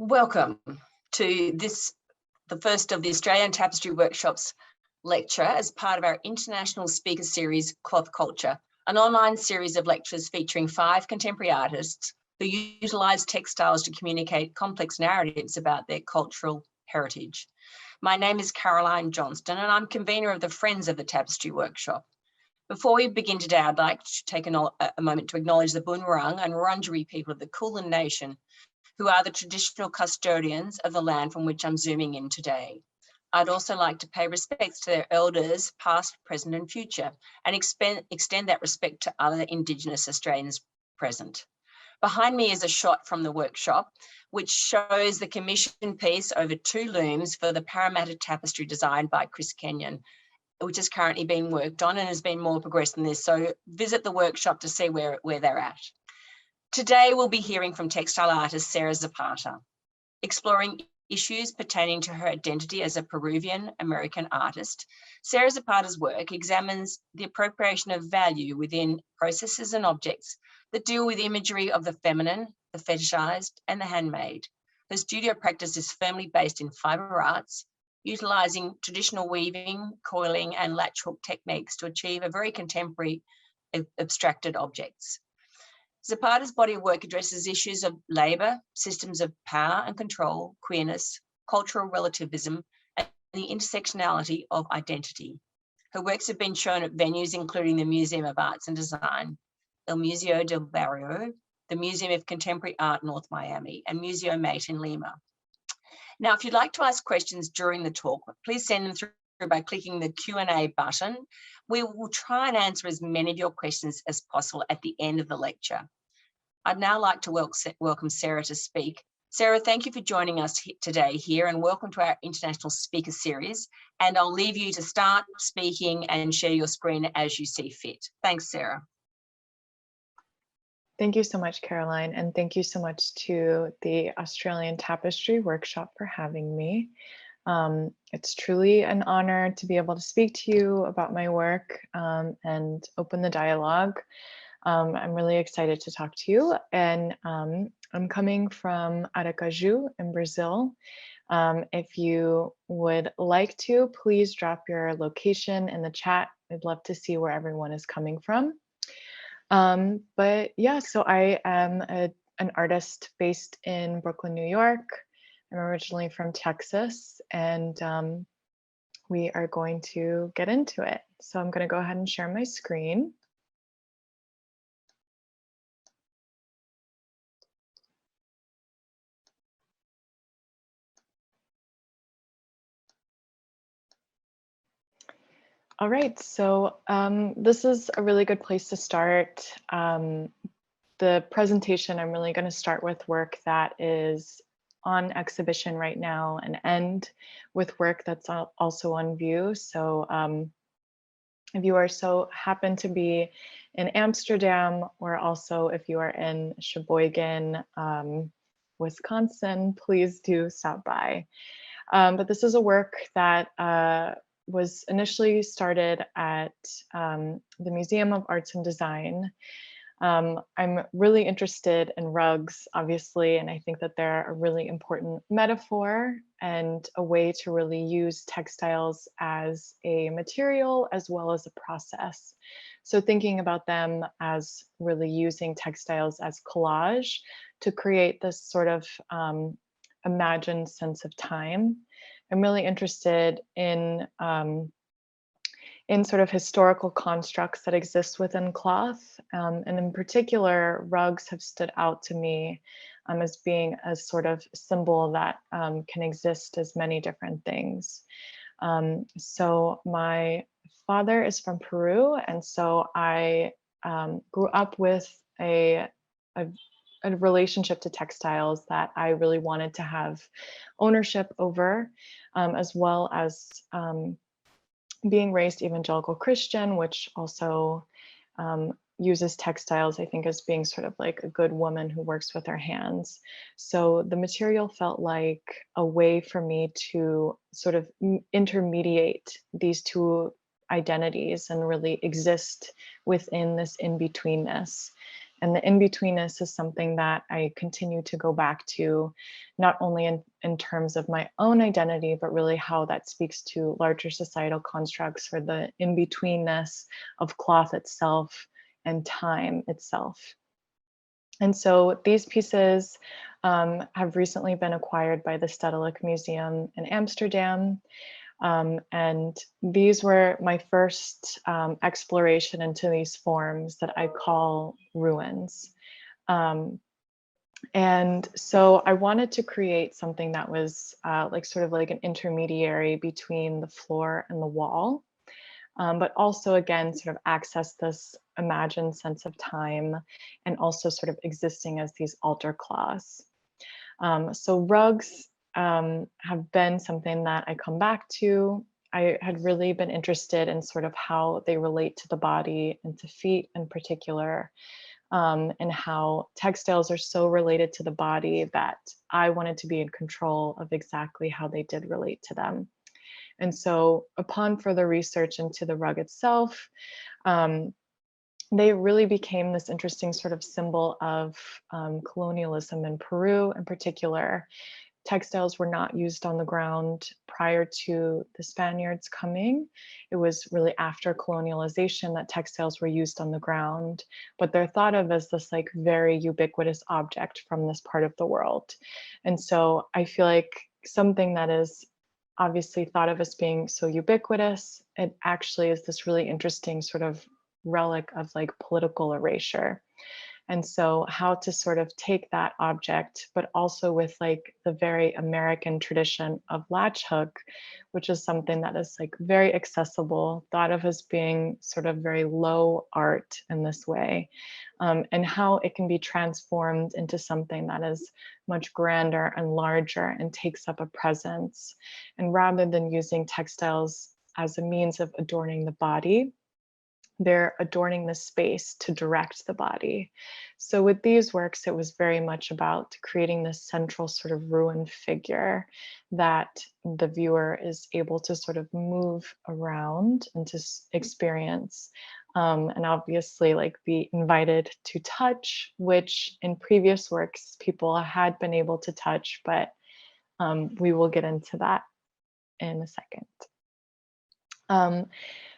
Welcome to the first of the Australian Tapestry Workshops lecture as part of our international speaker series, Cloth Culture, an online series of lectures featuring 5 contemporary artists who utilise textiles to communicate complex narratives about their cultural heritage. My name is Caroline Johnston and I'm convener of the Friends of the Tapestry Workshop. Before we begin today, I'd like to take a moment to acknowledge the Boonwurrung and Wurundjeri people of the Kulin Nation, who are the traditional custodians of the land from which I'm zooming in today. I'd also like to pay respects to their elders, past, present and future, and extend that respect to other Indigenous Australians present. Behind me is a shot from the workshop, which shows the commission piece over 2 looms for the Parramatta tapestry designed by Chris Kenyon, which is currently being worked on and has been more progressed than this. So visit the workshop to see where they're at. Today, we'll be hearing from textile artist Sarah Zapata, exploring issues pertaining to her identity as a Peruvian American artist. Sarah Zapata's work examines the appropriation of value within processes and objects that deal with imagery of the feminine, the fetishised, and the handmade. Her studio practice is firmly based in fibre arts, utilising traditional weaving, coiling, and latch-hook techniques to achieve a very contemporary abstracted objects. Zapata's body of work addresses issues of labour, systems of power and control, queerness, cultural relativism, and the intersectionality of identity. Her works have been shown at venues including the Museum of Arts and Design, el Museo del Barrio, the Museum of Contemporary Art, North Miami, and Museo MATE in Lima. Now, if you'd like to ask questions during the talk, please send them through by clicking the Q&A button. We will try and answer as many of your questions as possible at the end of the lecture. I'd now like to welcome Sarah to speak. Sarah, thank you for joining us today here and welcome to our International Speaker Series. And I'll leave you to start speaking and share your screen as you see fit. Thanks, Sarah. Thank you so much, Caroline, and thank you so much to the Australian Tapestry Workshop for having me. It's truly an honor to be able to speak to you about my work and open the dialogue. I'm really excited to talk to you, and I'm coming from Aracaju in Brazil. If you would like to, please drop your location in the chat. I'd love to see where everyone is coming from. But yeah, so I am an artist based in Brooklyn, New York. I'm originally from Texas, and we are going to get into it. So I'm going to go ahead and share my screen. All right, so this is a really good place to start. The presentation, I'm really going to start with work that is on exhibition right now and end with work that's also on view. So if you are happen to be in Amsterdam, or also if you are in Sheboygan, Wisconsin, please do stop by. But this is a work that was initially started at the Museum of Arts and Design. I'm really interested in rugs, obviously, and I think that they're a really important metaphor and a way to really use textiles as a material as well as a process. So thinking about them as really using textiles as collage to create this sort of imagined sense of time. I'm really interested in sort of historical constructs that exist within cloth. And in particular, rugs have stood out to me as being a sort of symbol that can exist as many different things. So my father is from Peru, and so I grew up with a relationship to textiles that I really wanted to have ownership over, as well as being raised evangelical Christian, which also uses textiles, I think, as being sort of like a good woman who works with her hands. So the material felt like a way for me to sort of intermediate these 2 identities and really exist within this in-betweenness. And the in-betweenness is something that I continue to go back to, not only in terms of my own identity, but really how that speaks to larger societal constructs, or the in-betweenness of cloth itself and time itself. And so these pieces have recently been acquired by the Stedelijk Museum in Amsterdam. And these were my first exploration into these forms that I call ruins. And so I wanted to create something that was like sort of like an intermediary between the floor and the wall. But also, again, sort of access this imagined sense of time, and also sort of existing as these altar cloths. So rugs have been something that I come back to. I had really been interested in sort of how they relate to the body and to feet in particular, and how textiles are so related to the body that I wanted to be in control of exactly how they did relate to them. And so upon further research into the rug itself, they really became this interesting sort of symbol of colonialism in Peru in particular. Textiles were not used on the ground prior to the Spaniards coming. It was really after colonialization that textiles were used on the ground, but they're thought of as this like very ubiquitous object from this part of the world. And so I feel like something that is obviously thought of as being so ubiquitous, it actually is this really interesting sort of relic of like political erasure. And so how to sort of take that object, but also with like the very American tradition of latch-hook, which is something that is like very accessible, thought of as being sort of very low art in this way, and how it can be transformed into something that is much grander and larger and takes up a presence. And rather than using textiles as a means of adorning the body, they're adorning the space to direct the body. So with these works, it was very much about creating this central sort of ruined figure that the viewer is able to sort of move around and to experience. And obviously like be invited to touch, which in previous works people had been able to touch, but we will get into that in a second.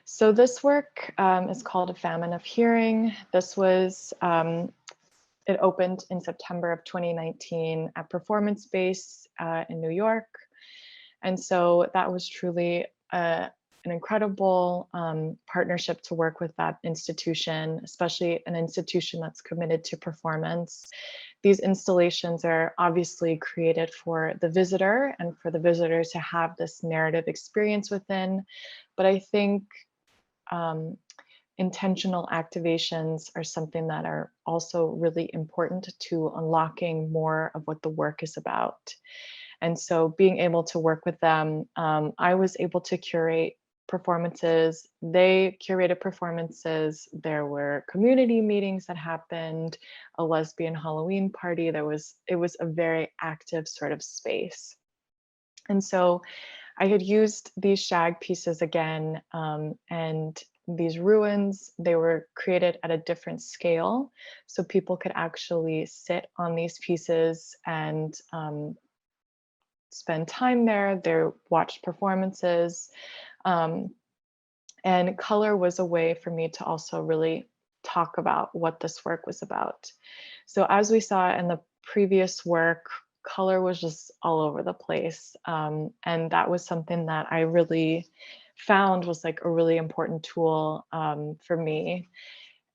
So this work is called A Famine of Hearing. This was, it opened in September of 2019 at Performance Space in New York. And so that was truly an incredible partnership to work with that institution, especially an institution that's committed to performance. These installations are obviously created for the visitor and for the visitor to have this narrative experience within. But I think intentional activations are something that are also really important to unlocking more of what the work is about. And so being able to work with them, I was able to curate performances. They curated performances. There were community meetings that happened, a lesbian Halloween party. It was a very active sort of space. And so I had used these shag pieces again, and these ruins, they were created at a different scale. So people could actually sit on these pieces and spend time there. They watched performances. And color was a way for me to also really talk about what this work was about. So as we saw in the previous work, color was just all over the place. And that was something that I really found was like a really important tool for me,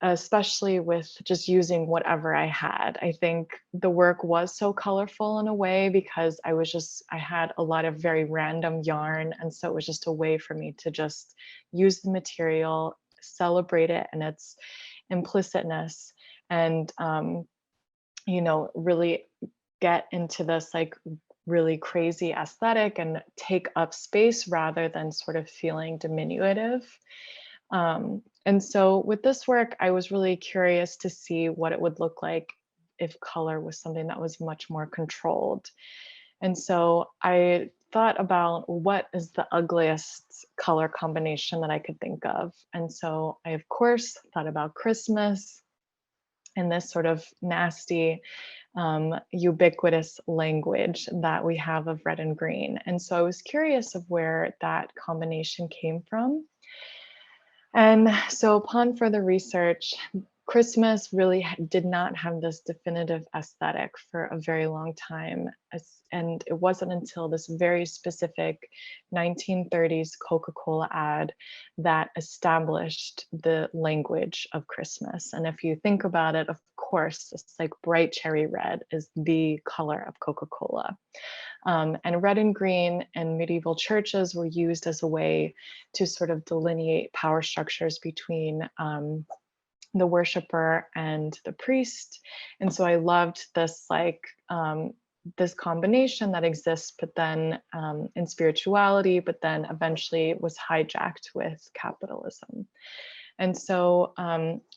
especially with just using whatever I had. I think the work was so colorful in a way because I had a lot of very random yarn. And so it was just a way for me to just use the material, celebrate it and its implicitness, and, you know, really get into this like really crazy aesthetic and take up space rather than sort of feeling diminutive. And so with this work, I was really curious to see what it would look like if color was something that was much more controlled. And so I thought about what is the ugliest color combination that I could think of. And so I, of course, thought about Christmas. and this sort of nasty, ubiquitous language that we have of red and green. And so I was curious of where that combination came from. And so upon further research, Christmas really did not have this definitive aesthetic for a very long time. And it wasn't until this very specific 1930s Coca-Cola ad that established the language of Christmas. And if you think about it, of course, it's like bright cherry red is the color of Coca-Cola. And red and green in medieval churches were used as a way to sort of delineate power structures between the worshiper and the priest. And so I loved this this combination that exists, but then in spirituality, but then eventually was hijacked with capitalism. And so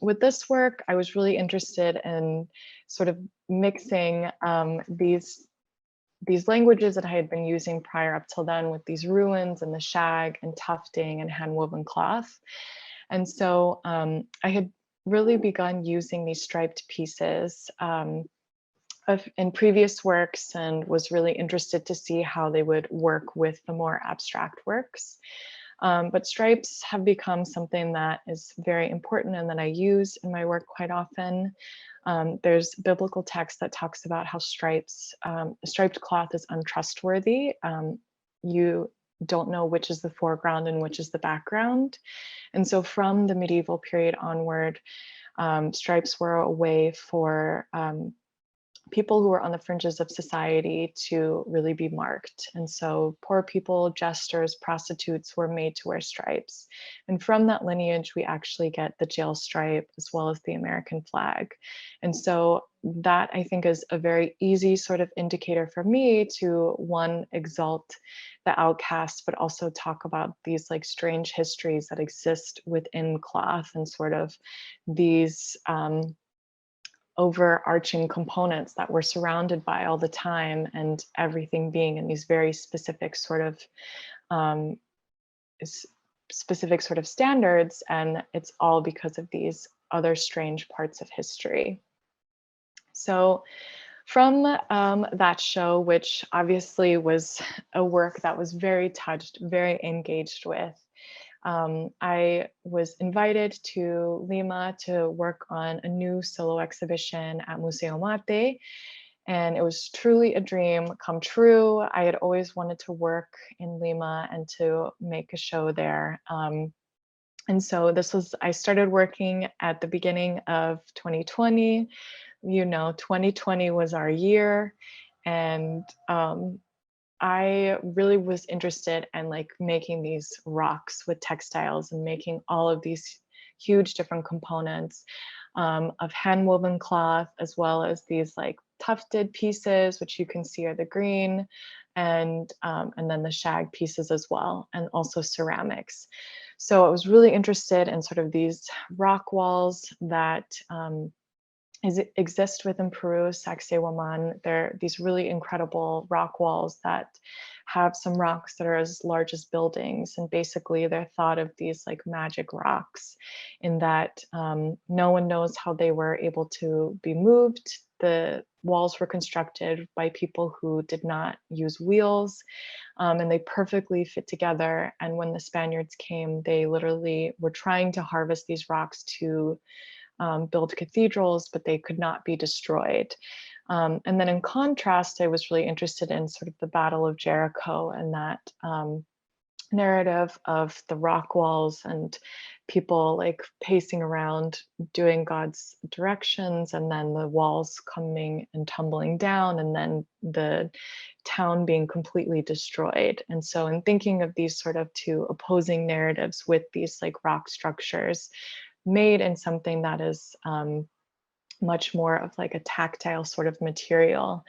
with this work, I was really interested in sort of mixing these languages that I had been using prior up till then with these ruins and the shag and tufting and hand-woven cloth. And so I had really begun using these striped pieces in previous works and was really interested to see how they would work with the more abstract works. But stripes have become something that is very important and that I use in my work quite often. There's biblical text that talks about how striped cloth is untrustworthy. You don't know which is the foreground and which is the background. And so from the medieval period onward, stripes were a way for people who were on the fringes of society to really be marked. And so poor people, jesters, prostitutes were made to wear stripes. And from that lineage, we actually get the jail stripe as well as the American flag. And so that I think is a very easy sort of indicator for me to, one, exalt the outcast, but also talk about these like strange histories that exist within cloth and sort of these overarching components that we're surrounded by all the time, and everything being in these very specific sort of standards, and it's all because of these other strange parts of history. So from that show, which obviously was a work that was very touched, very engaged with, I was invited to Lima to work on a new solo exhibition at Museo MATE, and it was truly a dream come true. I had always wanted to work in Lima and to make a show there. And so I started working at the beginning of 2020. You know, 2020 was our year, and I really was interested in like making these rocks with textiles and making all of these huge different components of hand-woven cloth, as well as these like tufted pieces, which you can see are the green, and then the shag pieces as well, and also ceramics. So I was really interested in sort of these rock walls that exist within Peru, Sacsayhuaman. They're these really incredible rock walls that have some rocks that are as large as buildings. And basically they're thought of these like magic rocks in that no one knows how they were able to be moved. The walls were constructed by people who did not use wheels, and they perfectly fit together. And when the Spaniards came, they literally were trying to harvest these rocks to build cathedrals, but they could not be destroyed. And then in contrast, I was really interested in sort of the Battle of Jericho and that narrative of the rock walls and people like pacing around doing God's directions, and then the walls coming and tumbling down, and then the town being completely destroyed. And so in thinking of these sort of two opposing narratives with these like rock structures made in something that is much more of like a tactile sort of material.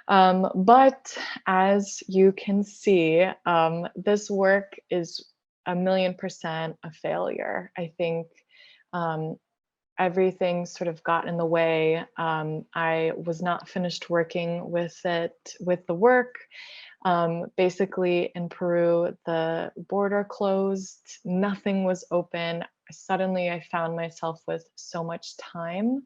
But as you can see, this work is 1,000,000% a failure. I think everything sort of got in the way. I was not finished working with the work. Basically in Peru, the border closed, nothing was open. suddenly I found myself with so much time,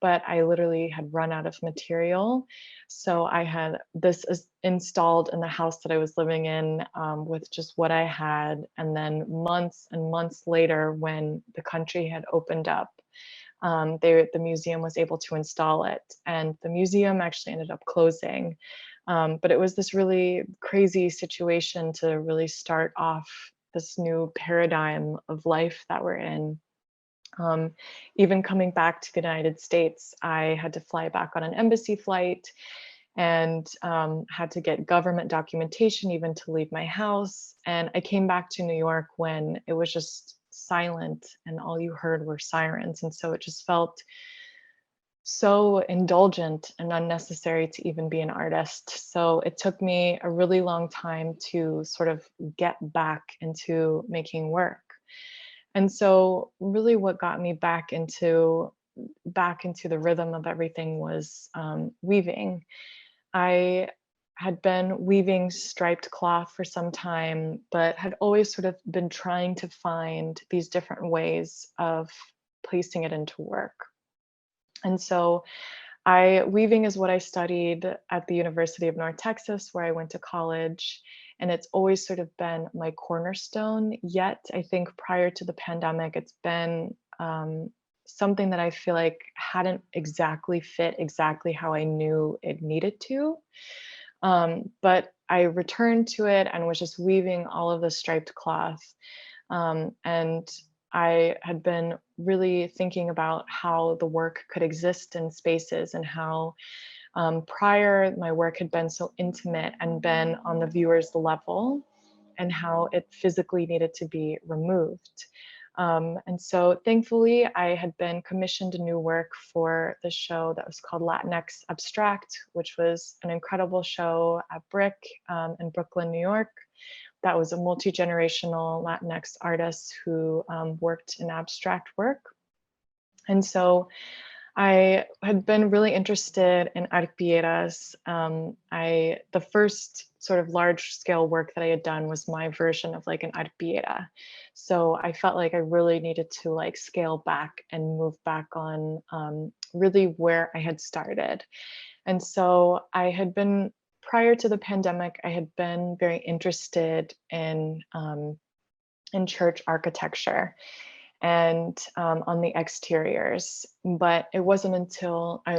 but I literally had run out of material. So I had this installed in the house that I was living in, with just what I had. And then months and months later, when the country had opened up, the museum was able to install it. And the museum actually ended up closing. But it was this really crazy situation to really start off this new paradigm of life that we're in. Even coming back to the United States, I had to fly back on an embassy flight and had to get government documentation even to leave my house. And I came back to New York when it was just silent and all you heard were sirens. And so it just felt so indulgent and unnecessary to even be an artist. So it took me a really long time to sort of get back into making work. And so really what got me back into the rhythm of everything was weaving. I had been weaving striped cloth for some time, but had always sort of been trying to find these different ways of placing it into work. And so weaving is what I studied at the University of North Texas, where I went to college. And it's always sort of been my cornerstone. Yet, I think prior to the pandemic, it's been something that I feel like hadn't exactly fit exactly how I knew it needed to. But I returned to it and was just weaving all of the striped cloth. And I had been really thinking about how the work could exist in spaces and how prior my work had been so intimate and been on the viewer's level and how it physically needed to be removed. And so thankfully, I had been commissioned a new work for the show that was called Latinx Abstract, which was an incredible show at Brick in Brooklyn, New York. That was a multi-generational Latinx artist who worked in abstract work. And so I had been really interested in arpilleras. The first sort of large scale work that I had done was my version of like an arpillera. So I felt like I really needed to like scale back and move back on really where I had started. And so prior to the pandemic, I had been very interested in church architecture and on the exteriors. But it wasn't until, I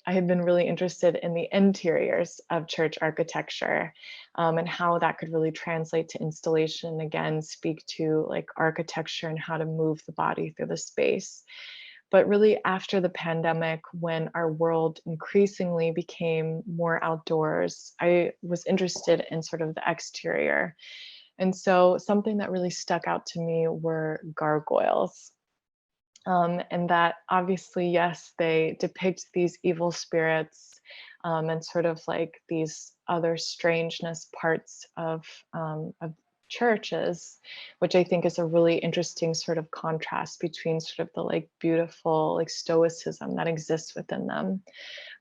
had been really interested in the interiors of church architecture and how that could really translate to installation, again, speak to like architecture and how to move the body through the space. But really after the pandemic, when our world increasingly became more outdoors, I was interested in sort of the exterior. And so something that really stuck out to me were gargoyles. And that obviously, yes, they depict these evil spirits and sort of like these other strangeness parts of churches, which I think is a really interesting sort of contrast between sort of the like beautiful like stoicism that exists within them.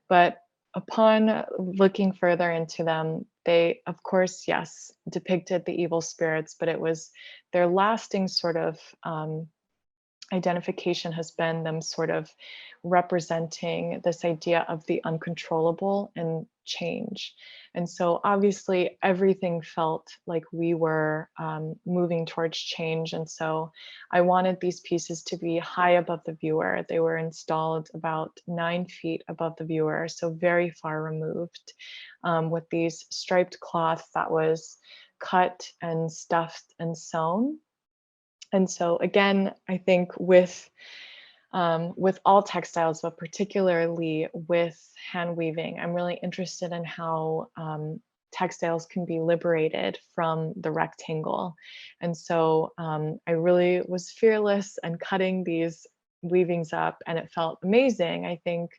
But upon looking further into them, they, of course, yes, depicted the evil spirits, but it was their lasting sort of identification has been them sort of representing this idea of the uncontrollable and change. And so obviously everything felt like we were moving towards change. And so I wanted these pieces to be high above the viewer. They were installed about 9 feet above the viewer, so very far removed, with these striped cloth that was cut and stuffed and sewn. And so again, I think with all textiles, but particularly with hand weaving, I'm really interested in how textiles can be liberated from the rectangle. And so I really was fearless and cutting these weavings up, and it felt amazing. I think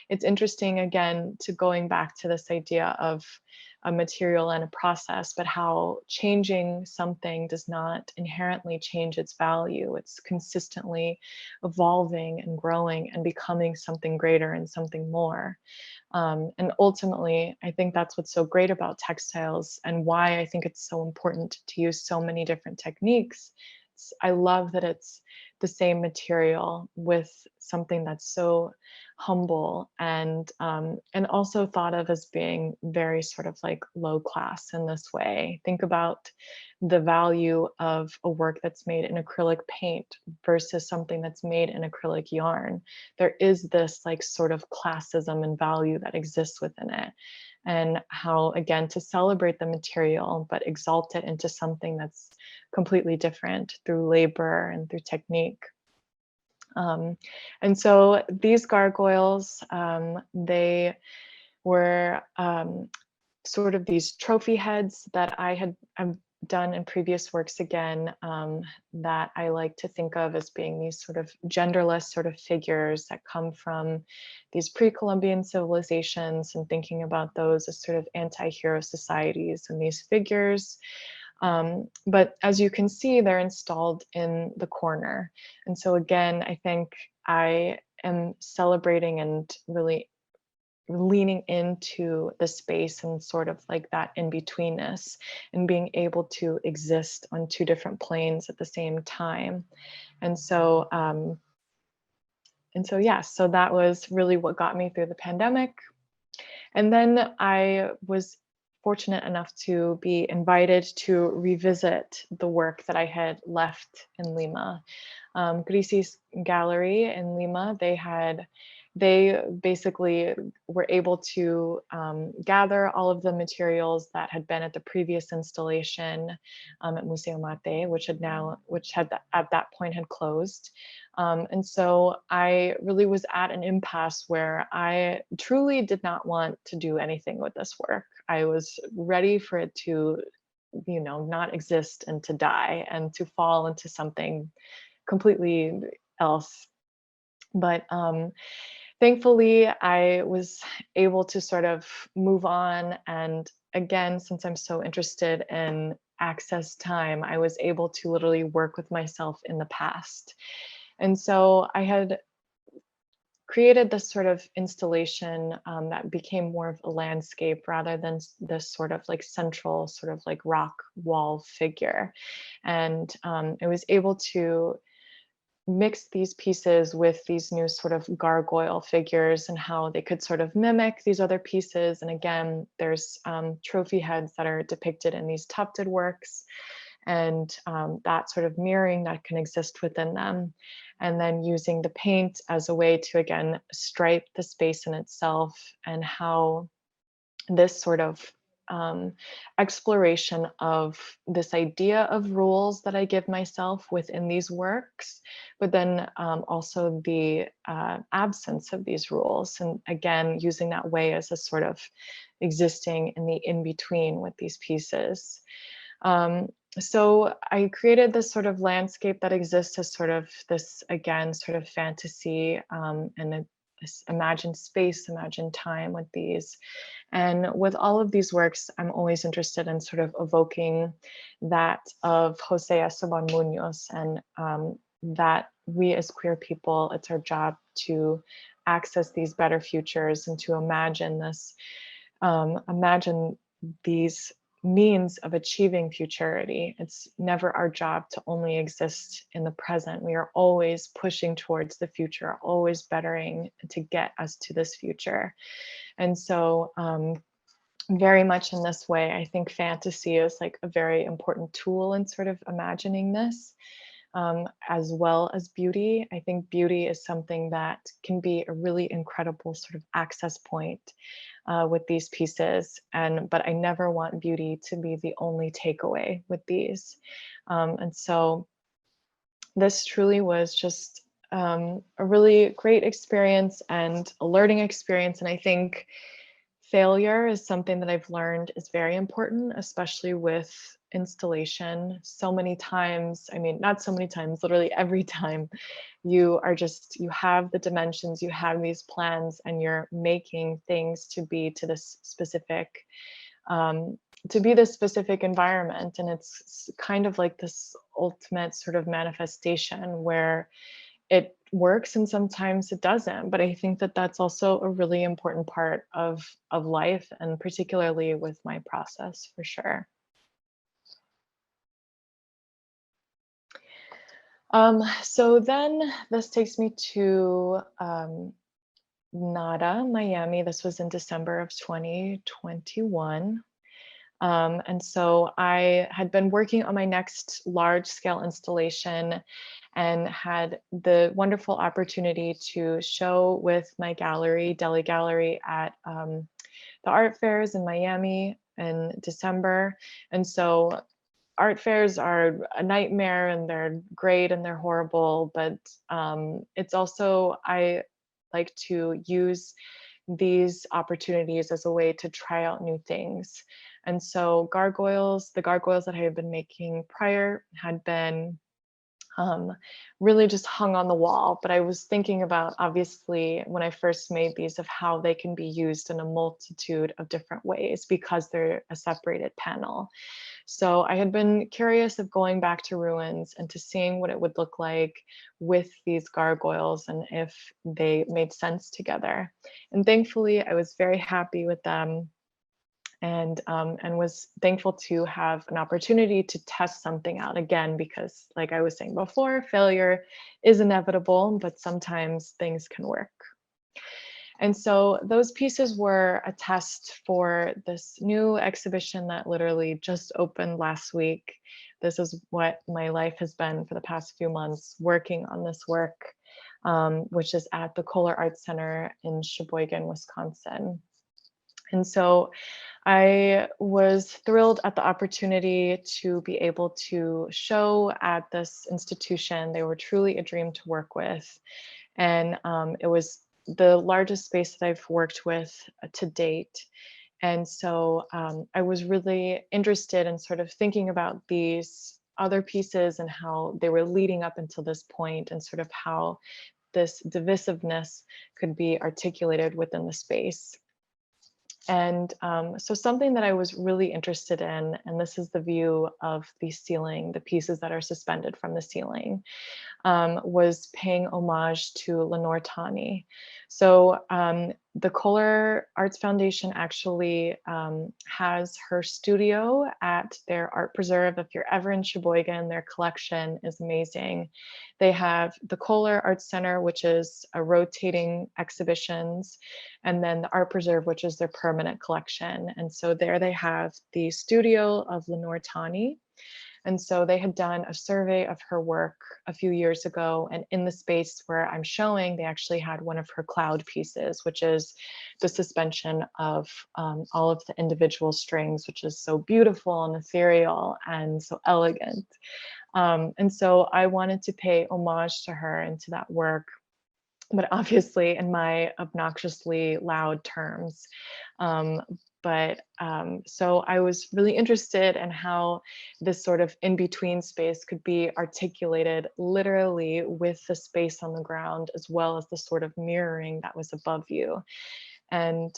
it's interesting, again, to going back to this idea of a material and a process, but how changing something does not inherently change its value. It's consistently evolving and growing and becoming something greater and something more. And ultimately, I think that's what's so great about textiles and why I think it's so important to use so many different techniques. I love that it's the same material with something that's so humble and also thought of as being very sort of like low class in this way. Think about the value of a work that's made in acrylic paint versus something that's made in acrylic yarn. There is this like sort of classism and value that exists within it, and how, again, to celebrate the material but exalt it into something that's completely different through labor and through technique. And so these gargoyles, they were sort of these trophy heads that I've done in previous works again, that I like to think of as being these sort of genderless sort of figures that come from these pre-Columbian civilizations, and thinking about those as sort of anti-hero societies and these figures. But as you can see, they're installed in the corner. And so again, I think I am celebrating and really leaning into the space and sort of like that in-betweenness, and being able to exist on two different planes at the same time. And so, yeah, so that was really what got me through the pandemic. And then I was fortunate enough to be invited to revisit the work that I had left in Lima. Crisis Gallery in Lima, they basically were able to gather all of the materials that had been at the previous installation at Museo MATE, which had at that point had closed. And so I really was at an impasse where I truly did not want to do anything with this work. I was ready for it to, not exist and to die and to fall into something completely else. But thankfully, I was able to sort of move on. And again, since I'm so interested in access time, I was able to literally work with myself in the past. And so I had created this sort of installation that became more of a landscape rather than this sort of like central sort of like rock wall figure. And I was able to mix these pieces with these new sort of gargoyle figures and how they could sort of mimic these other pieces. And again, there's trophy heads that are depicted in these tufted works, and that sort of mirroring that can exist within them. And then using the paint as a way to, again, stripe the space in itself, and how this sort of exploration of this idea of rules that I give myself within these works, but then also the absence of these rules. And again, using that way as a sort of existing in the in-between with these pieces. So I created this sort of landscape that exists as sort of this, again, sort of fantasy and this imagined space, imagined time with these. And with all of these works, I'm always interested in sort of evoking that of Jose Esteban Munoz, and that we as queer people, it's our job to access these better futures and to imagine this, imagine these means of achieving futurity. It's never our job to only exist in the present. We are always pushing towards the future, always bettering to get us to this future. And so very much in this way, I think fantasy is like a very important tool in sort of imagining this, as well as beauty. I think beauty is something that can be a really incredible sort of access point with these pieces. But I never want beauty to be the only takeaway with these. And so this truly was just a really great experience and a learning experience. And I think failure is something that I've learned is very important, especially with installation. So many times, I mean, not so many times, literally every time you have the dimensions, you have these plans, and you're making things to be to this specific, environment. And it's kind of like this ultimate sort of manifestation where it works and sometimes it doesn't. But I think that that's also a really important part of life, and particularly with my process, for sure. So then this takes me to NADA, Miami. This was in December of 2021. And so I had been working on my next large scale installation and had the wonderful opportunity to show with my gallery, Deli Gallery, at the art fairs in Miami in December. And so art fairs are a nightmare, and they're great and they're horrible, but it's also, I like to use these opportunities as a way to try out new things. And so gargoyles, the gargoyles that I had been making prior had been really just hung on the wall. But I was thinking about, obviously, when I first made these, of how they can be used in a multitude of different ways because they're a separated panel. So I had been curious of going back to ruins and to seeing what it would look like with these gargoyles and if they made sense together. And thankfully, I was very happy with them, and was thankful to have an opportunity to test something out again, because like I was saying before, failure is inevitable, but sometimes things can work. And so those pieces were a test for this new exhibition that literally just opened last week. This is what my life has been for the past few months, working on this work, which is at the Kohler Art Center in Sheboygan, Wisconsin. And so I was thrilled at the opportunity to be able to show at this institution. They were truly a dream to work with. And it was the largest space that I've worked with to date. And so I was really interested in sort of thinking about these other pieces and how they were leading up until this point, and sort of how this divisiveness could be articulated within the space. And so something that I was really interested in, and this is the view of the ceiling, the pieces that are suspended from the ceiling, was paying homage to Lenore Tawney. So the Kohler Arts Foundation actually has her studio at their art preserve. If you're ever in Sheboygan, their collection is amazing. They have the Kohler Arts Center, which is a rotating exhibitions, and then the art preserve, which is their permanent collection. And so there they have the studio of Lenore Tawney. And so they had done a survey of her work a few years ago. And in the space where I'm showing, they actually had one of her cloud pieces, which is the suspension of all of the individual strings, which is so beautiful and ethereal and so elegant. And so I wanted to pay homage to her and to that work, but obviously in my obnoxiously loud terms. So I was really interested in how this sort of in-between space could be articulated literally with the space on the ground, as well as the sort of mirroring that was above you. And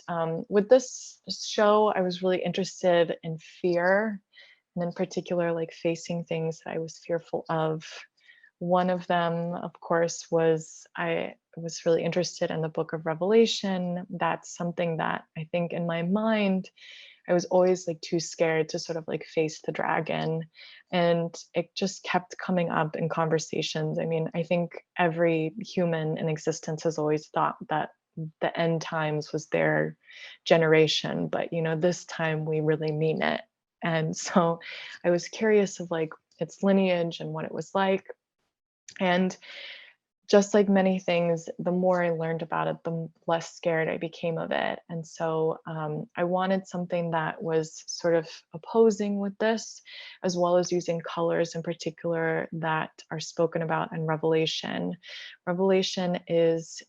with this show, I was really interested in fear, and in particular, like facing things that I was fearful of. One of them, of course, was I was really interested in the book of Revelation. That's something that I think in my mind, I was always like too scared to sort of like face the dragon. And it just kept coming up in conversations. I mean, I think every human in existence has always thought that the end times was their generation, but you know, this time we really mean it. And so I was curious of like its lineage and what it was like. And just like many things, the more I learned about it, the less scared I became of it. And so I wanted something that was sort of opposing with this, as well as using colors in particular that are spoken about in Revelation. Revelation is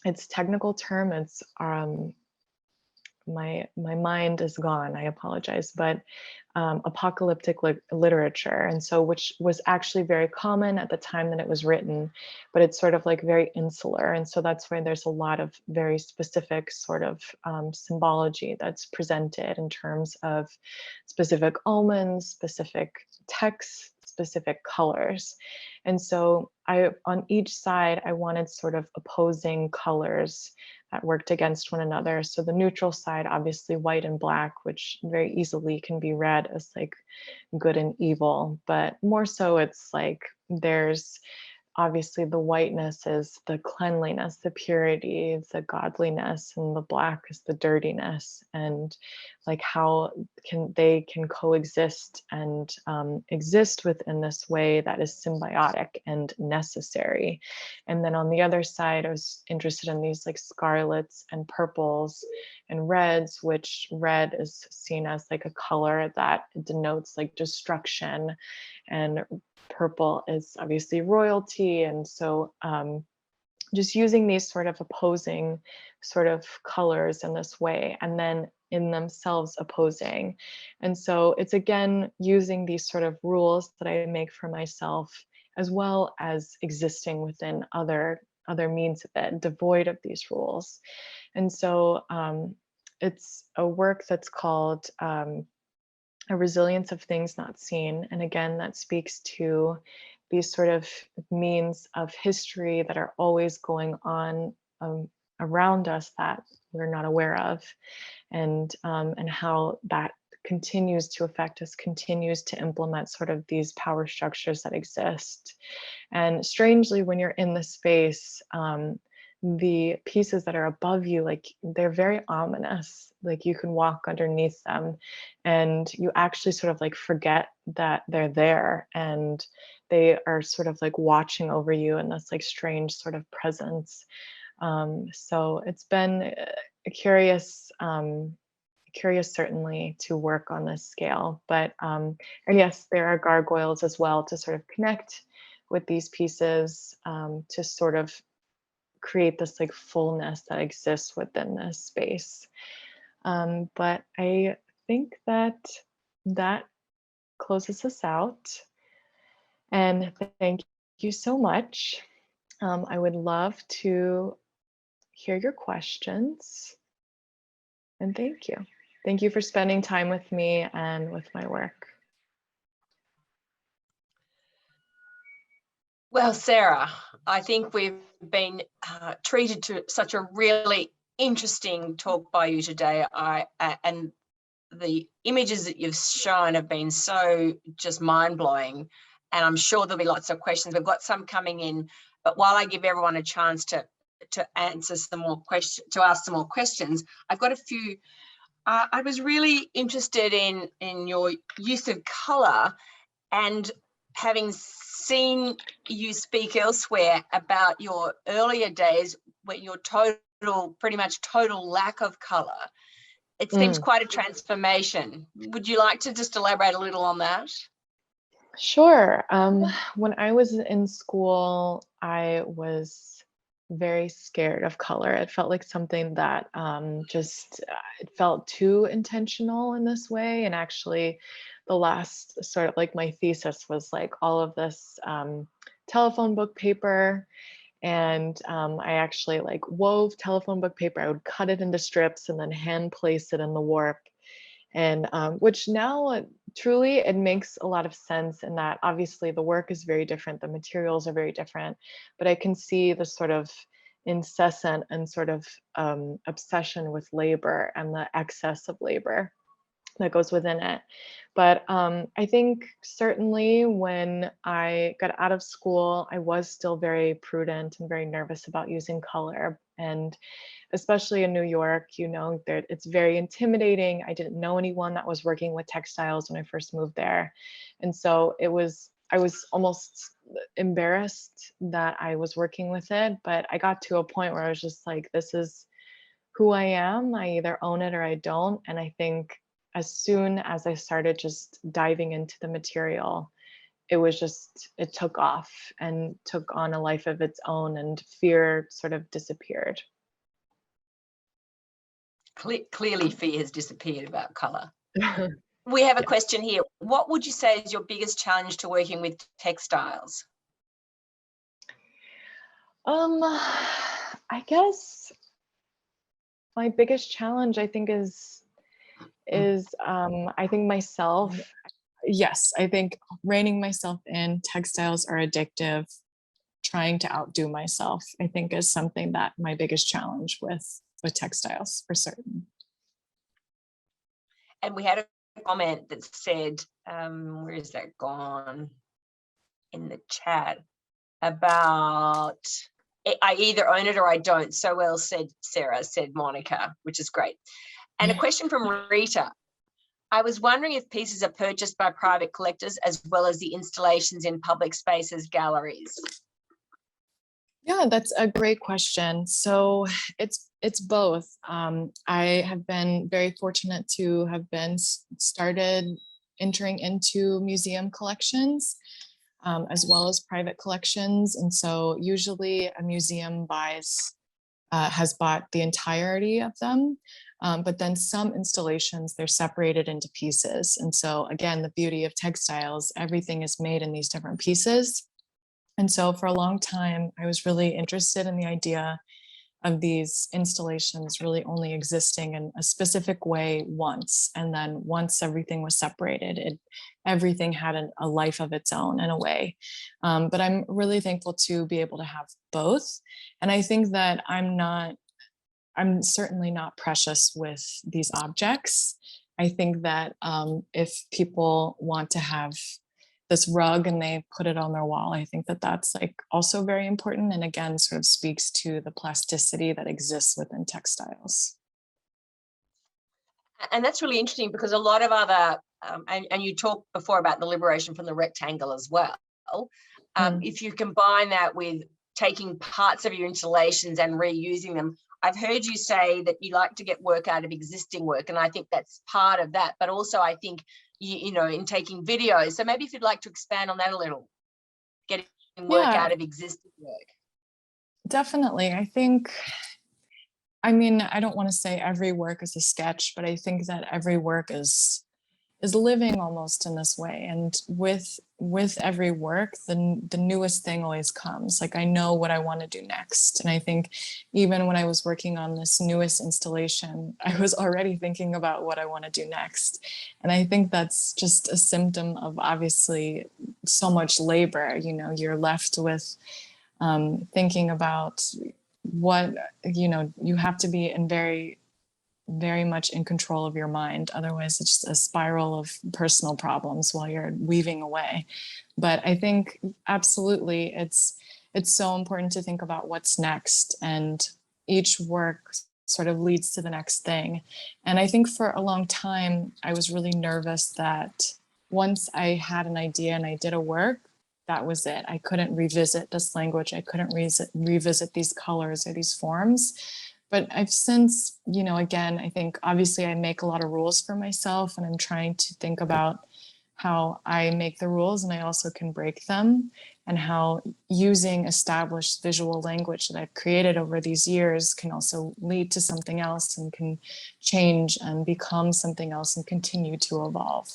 its technical term. It's my mind is gone, I apologize, but apocalyptic literature. And so, which was actually very common at the time that it was written, but it's sort of like very insular. And so that's why there's a lot of very specific sort of symbology that's presented in terms of specific omens, specific texts, specific colors. And so on each side, I wanted sort of opposing colors that worked against one another. So the neutral side, obviously white and black, which very easily can be read as like good and evil, but more so it's like there's obviously the whiteness is the cleanliness, the purity, the godliness, and the black is the dirtiness, and like how they can coexist and exist within this way that is symbiotic and necessary. And then on the other side, I was interested in these like scarlets and purples and reds, which red is seen as like a color that denotes like destruction, and purple is obviously royalty. And so just using these sort of opposing sort of colors in this way, and then in themselves opposing. And so it's again using these sort of rules that I make for myself, as well as existing within other means of it, devoid of these rules. And so it's a work that's called A Resilience of Things Not Seen. And again, that speaks to these sort of means of history that are always going on around us that we're not aware of, and how that continues to affect us, continues to implement sort of these power structures that exist. And strangely, when you're in the space, the pieces that are above you, like they're very ominous, like you can walk underneath them and you actually sort of like forget that they're there, and they are sort of like watching over you in this like strange sort of presence. So it's been a curious certainly to work on this scale, but and yes, there are gargoyles as well to sort of connect with these pieces, to sort of create this like fullness that exists within this space. But I think that closes us out. And thank you so much. I would love to hear your questions. And thank you. Thank you for spending time with me and with my work. Well, Sarah, I think we've been treated to such a really interesting talk by you today. And the images that you've shown have been so just mind-blowing, and I'm sure there'll be lots of questions. We've got some coming in, but while I give everyone a chance to answer some more questions, to ask some more questions, I've got a few. I was really interested in your use of colour, and having seen you speak elsewhere about your earlier days when your pretty much total lack of colour. It seems quite a transformation. Would you like to just elaborate a little on that? Sure. When I was in school, I was very scared of color. It felt like something that it felt too intentional in this way. And actually, the last sort of like my thesis was like all of this telephone book paper. And I actually like wove telephone book paper. I would cut it into strips and then hand place it in the warp. And which now truly it makes a lot of sense in that obviously the work is very different, the materials are very different, but I can see the sort of incessant and sort of obsession with labor and the excess of labor that goes within it. But I think certainly when I got out of school, I was still very prudent and very nervous about using color. And especially in New York, you know, it's very intimidating. I didn't know anyone that was working with textiles when I first moved there. And so I was almost embarrassed that I was working with it, but I got to a point where I was just like, this is who I am. I either own it or I don't. And I think as soon as I started just diving into the material, it took off and took on a life of its own, and fear sort of disappeared. Clearly fear has disappeared about colour. We have a question here. What would you say is your biggest challenge to working with textiles? I guess my biggest challenge, I think, is I think myself. Yes, I think reining myself in. Textiles are addictive. Trying to outdo myself, I think, is something that my biggest challenge with textiles, for certain. And we had a comment that said, where is that gone? in the chat about I either own it or I don't. So well said, Sarah, said Monica, which is great. And a question from Rita. I was wondering if pieces are purchased by private collectors as well as the installations in public spaces, galleries. Yeah, that's a great question. So it's both. I have been very fortunate to have been started entering into museum collections, as well as private collections. And so usually a museum has bought the entirety of them. But then some installations, they're separated into pieces. And so again, the beauty of textiles, everything is made in these different pieces. And so for a long time, I was really interested in the idea of these installations really only existing in a specific way once. And then once everything was separated, everything had a life of its own in a way. But I'm really thankful to be able to have both. And I think that I'm certainly not precious with these objects. I think that if people want to have this rug and they put it on their wall, I think that that's like also very important. And again, sort of speaks to the plasticity that exists within textiles. And that's really interesting because a lot of other, and you talked before about the liberation from the rectangle as well. If you combine that with taking parts of your installations and reusing them, I've heard you say that you like to get work out of existing work, and I think that's part of that. But also I think, you know, in taking videos. So maybe if you'd like to expand on that a little, getting work out of existing work. Definitely. I mean, I don't want to say every work is a sketch, but I think that every work is living almost in this way. And with every work, the newest thing always comes. Like I know what I want to do next. And I think even when I was working on this newest installation, I was already thinking about what I want to do next. And I think that's just a symptom of obviously so much labor. You know, you're left with thinking about what, you know, you have to be in very much in control of your mind. Otherwise, it's just a spiral of personal problems while you're weaving away. But I think absolutely it's so important to think about what's next, and each work sort of leads to the next thing. And I think for a long time, I was really nervous that once I had an idea and I did a work, that was it. I couldn't revisit this language. I couldn't revisit these colors or these forms. But I've since, you know, again, I think obviously I make a lot of rules for myself, and I'm trying to think about how I make the rules and I also can break them, and how using established visual language that I've created over these years can also lead to something else and can change and become something else and continue to evolve.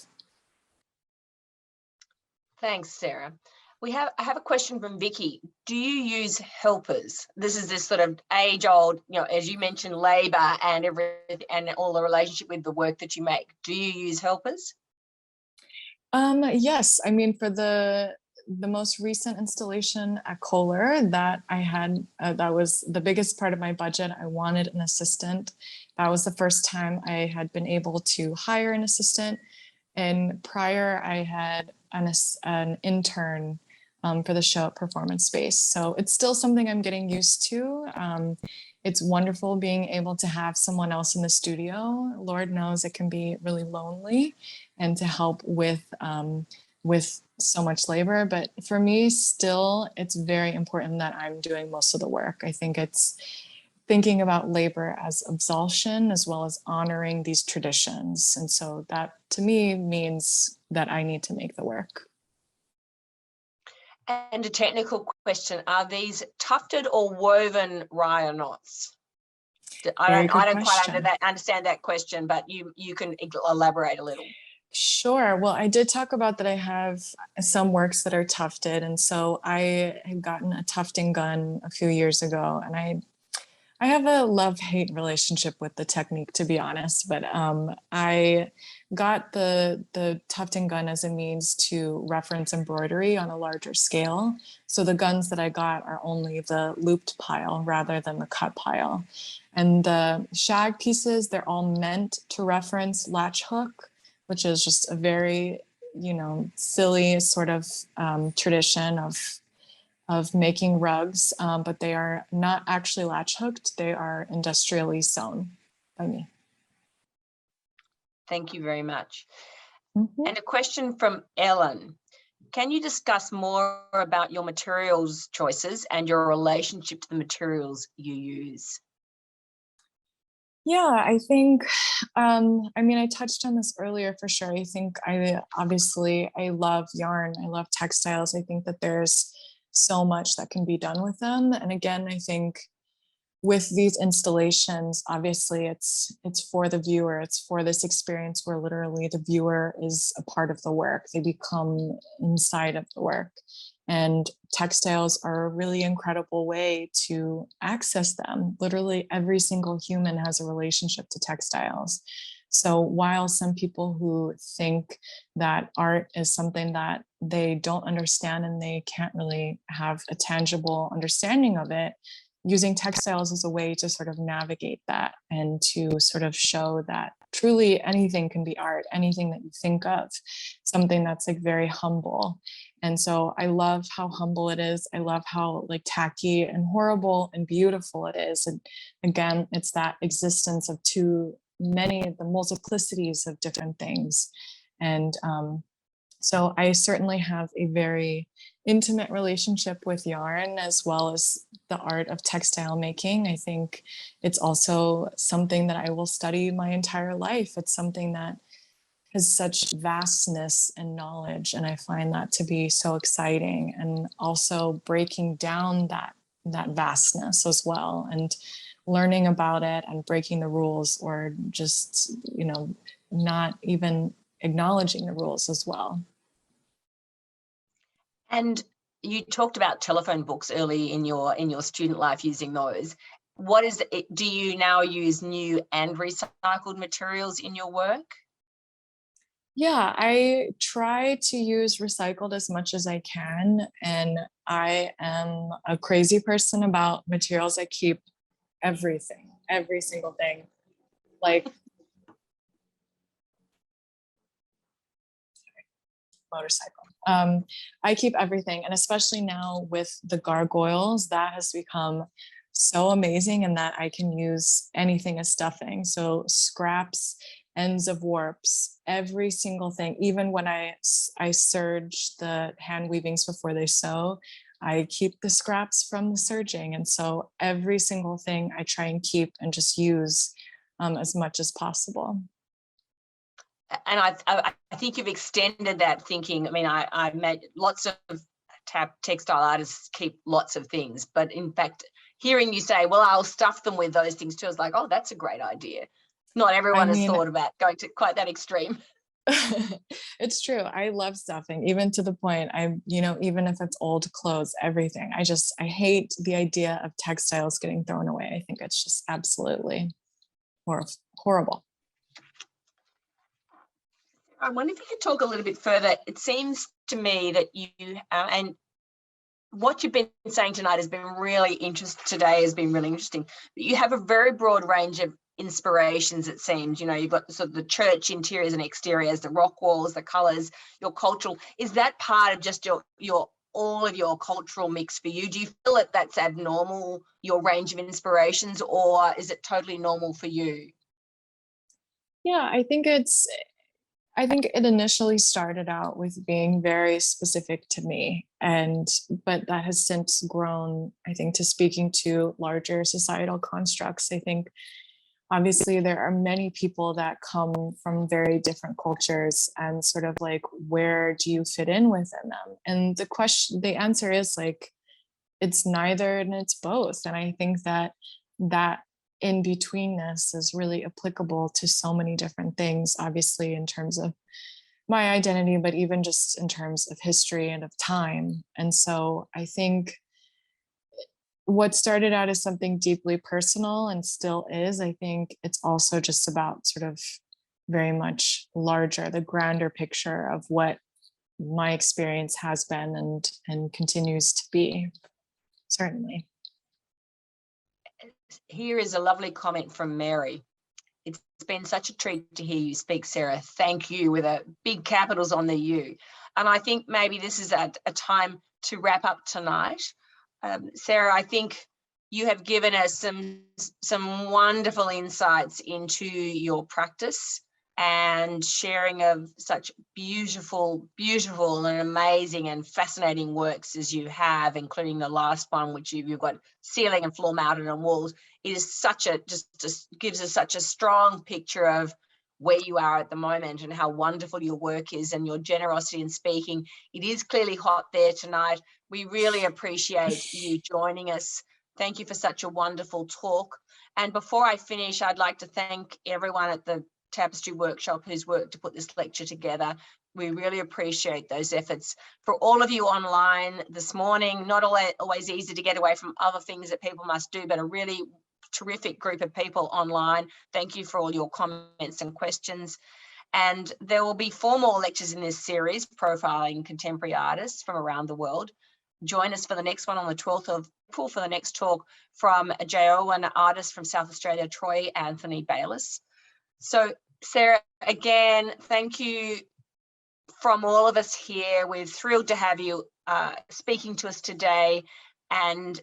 Thanks, Sarah. I have a question from Vicky. Do you use helpers? This is this sort of age-old, you know, as you mentioned, labor and everything and all the relationship with the work that you make. Do you use helpers? Yes, I mean, for the most recent installation at Kohler that I had, that was the biggest part of my budget. I wanted an assistant. That was the first time I had been able to hire an assistant. And prior, I had an intern for the show at Performance Space. So it's still something I'm getting used to. It's wonderful being able to have someone else in the studio. Lord knows it can be really lonely, and to help with so much labor. But for me, still, it's very important that I'm doing most of the work. I think it's thinking about labor as absolution as well as honoring these traditions. And so that to me means that I need to make the work. And a technical question, are these tufted or woven rye knots? I don't quite understand that question, but you can elaborate a little. Sure. Well, I did talk about that I have some works that are tufted. And so I had gotten a tufting gun a few years ago, and I have a love-hate relationship with the technique, to be honest, but I got the tufting gun as a means to reference embroidery on a larger scale. So the guns that I got are only the looped pile rather than the cut pile. And the shag pieces, they're all meant to reference latch-hook, which is just a very silly sort of tradition of making rugs, but they are not actually latch hooked. They are industrially sewn by me. Thank you very much. Mm-hmm. And a question from Ellen. Can you discuss more about your materials choices and your relationship to the materials you use? Yeah, I think, I touched on this earlier for sure. I think I love yarn. I love textiles. I think that there's so much that can be done with them. And again, I think with these installations, obviously it's for the viewer. It's for this experience where literally the viewer is a part of the work. They become inside of the work. And textiles are a really incredible way to access them. Literally every single human has a relationship to textiles. So while some people who think that art is something that they don't understand and they can't really have a tangible understanding of it, using textiles as a way to sort of navigate that and to sort of show that truly anything can be art, anything that you think of, something that's like very humble. And so I love how humble it is. I love how like tacky and horrible and beautiful it is. And again, it's that existence of too many of the multiplicities of different things. And so I certainly have a very intimate relationship with yarn as well as the art of textile making. I think it's also something that I will study my entire life. It's something that has such vastness and knowledge, and I find that to be so exciting, and also breaking down that vastness as well and learning about it and breaking the rules, or just not even acknowledging the rules as well. And you talked about telephone books early in your student life, using those. What is it? Do you now use new and recycled materials in your work? Yeah, I try to use recycled as much as I can. And I am a crazy person about materials. I keep everything, every single thing. Like motorcycle. I keep everything. And especially now with the gargoyles, that has become so amazing, and that I can use anything as stuffing. So scraps, ends of warps, every single thing. Even when I serge the hand weavings before they sew, I keep the scraps from the serging. And so every single thing I try and keep and just use as much as possible. And I think you've extended that thinking. I mean, I met lots of textile artists keep lots of things, but in fact, hearing you say, well, I'll stuff them with those things too, I was like, oh, that's a great idea. Not everyone has thought about going to quite that extreme. It's true. I love stuffing, even to the point even if it's old clothes, everything. I hate the idea of textiles getting thrown away. I think it's just absolutely horrible. I wonder if you could talk a little bit further. It seems to me that you and what you've been saying tonight has been really interesting. Today has been really interesting. But you have a very broad range of inspirations, it seems. You've got sort of the church interiors and exteriors, the rock walls, the colours, your cultural. Is that part of just your all of your cultural mix for you? Do you feel that that's abnormal, your range of inspirations, or is it totally normal for you? Yeah, I think it initially started out with being very specific to me, but that has since grown, I think, to speaking to larger societal constructs. I think obviously there are many people that come from very different cultures, and sort of like, where do you fit in within them? And the answer is like, it's neither and it's both. And I think that in betweenness is really applicable to so many different things, obviously in terms of my identity, but even just in terms of history and of time. And so I think what started out as something deeply personal and still is, I think it's also just about sort of very much larger, the grander picture of what my experience has been and continues to be, certainly. Here is a lovely comment from Mary. It's been such a treat to hear you speak, Sarah. Thank you, with a big capitals on the U. And I think maybe this is a time to wrap up tonight. Sarah, I think you have given us some wonderful insights into your practice and sharing of such beautiful and amazing and fascinating works as you have, including the last one, which you've got ceiling and floor mounted on walls. It is such a, just gives us such a strong picture of where you are at the moment and how wonderful your work is and your generosity in speaking. It is clearly hot there tonight. We really appreciate you joining us. Thank you for such a wonderful talk. And before I finish, I'd like to thank everyone at the Tapestry Workshop who's worked to put this lecture together. We really appreciate those efforts. For all of you online this morning, not always easy to get away from other things that people must do, but a really terrific group of people online. Thank you for all your comments and questions. And there will be 4 more lectures in this series, profiling contemporary artists from around the world. Join us for the next one on the 12th of April for the next talk from a Jaoan artist from South Australia, Troy Anthony Bayliss. So Sarah, again, thank you from all of us here. We're thrilled to have you speaking to us today, and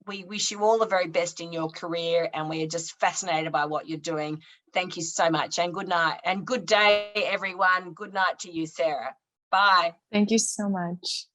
we wish you all the very best in your career, and we're just fascinated by what you're doing. Thank you so much, and good night and good day, everyone. Good night to you, Sarah. Bye. Thank you so much.